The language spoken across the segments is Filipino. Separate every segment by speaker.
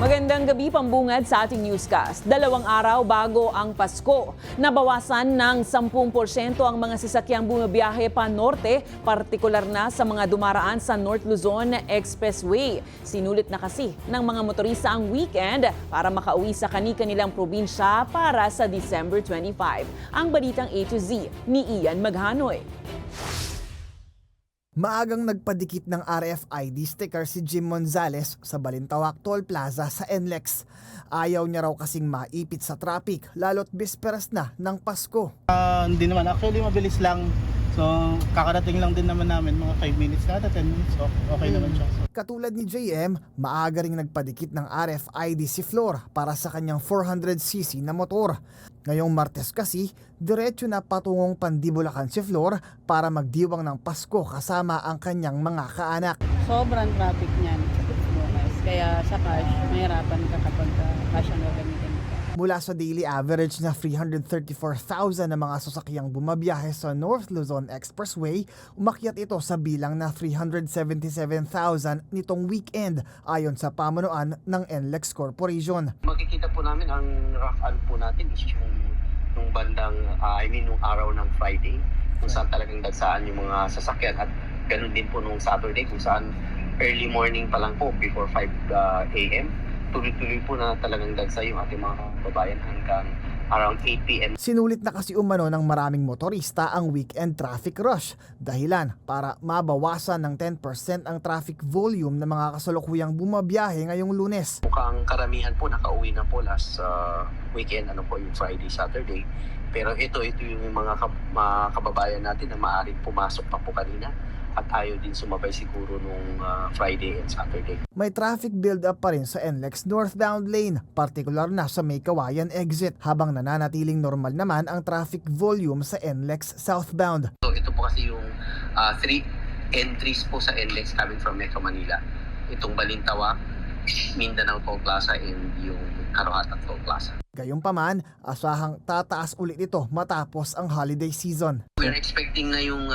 Speaker 1: Magandang gabi, pambungad sa ating newscast. 2 araw bago ang Pasko, nabawasan ng 10% ang mga sasakyang bumabiyahe pa norte, partikular na sa mga dumaraan sa North Luzon Expressway. Sinulit na kasi ng mga motorista ang weekend para makauwi sa kani-kanilang probinsya para sa December 25. Ang balitang A to Z ni Ian Maghanoy.
Speaker 2: Maagang nagpadikit ng RFID sticker si Jim Monzales sa Balintawak Toll Plaza sa NLEX. Ayaw niya raw kasing maipit sa traffic, lalo't bisperas na ng Pasko.
Speaker 3: Hindi naman, actually mabilis lang. So kakarating lang din naman namin, mga 5 minutes kada 10 minutes. So okay naman siya.
Speaker 2: Katulad ni JM, maaga ring nagpadikit ng RFID si Flor para sa kanyang 400cc na motor. Ngayong Martes kasi, diretso na patungong Pandibulacan si Flor para magdiwang ng Pasko kasama ang kanyang mga kaanak.
Speaker 4: Sobrang traffic niyan. Kaya sa cash, mahirapan ka kapag cash ang gagamitin.
Speaker 2: Mula sa daily average na 334,000 na mga sasakyang bumabiyahe sa North Luzon Expressway, umakyat ito sa bilang na 377,000 nitong weekend ayon sa pamunuan ng NLEX Corporation.
Speaker 5: Makikita po namin ang rough po natin is yung bandang, nung araw ng Friday, kung saan talagang dagsaan yung mga sasakyan at ganun din po nung Saturday kung saan early morning pa lang po before 5 a.m. Tuloy-tuloy po na talagang dagsa yung ating mga kababayan hanggang around 8 p.m.
Speaker 2: Sinulit na kasi umano ng maraming motorista ang weekend traffic rush, dahilan para mabawasan ng 10% ang traffic volume ng mga kasalukuyang bumabiyahe ngayong Lunes.
Speaker 5: Mukhang karamihan po nakauwi na po last weekend, yung Friday, Saturday. Pero ito yung mga kababayan natin na maaaring pumasok pa po kanina at ayaw din sumabay siguro nung Friday and Saturday.
Speaker 2: May traffic build-up pa rin sa NLEX northbound lane, partikular na sa May Kawayan exit, habang nananatiling normal naman ang traffic volume sa NLEX southbound.
Speaker 5: So ito po kasi yung 3 entries po sa NLEX coming from Metro Manila. Itong Balintawak, Mindanao Toll Plaza and yung Karohatan Toll Plaza.
Speaker 2: Gayunpaman, asahang tataas ulit ito matapos ang holiday season.
Speaker 5: We're expecting na yung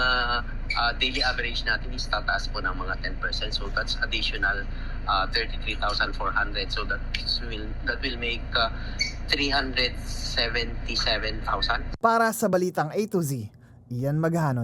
Speaker 5: daily average natin is tataas po ng mga 10%. So that's additional 33,400. So that will make 377,000.
Speaker 2: Para sa Balitang A to Z, Ian Maghanoy.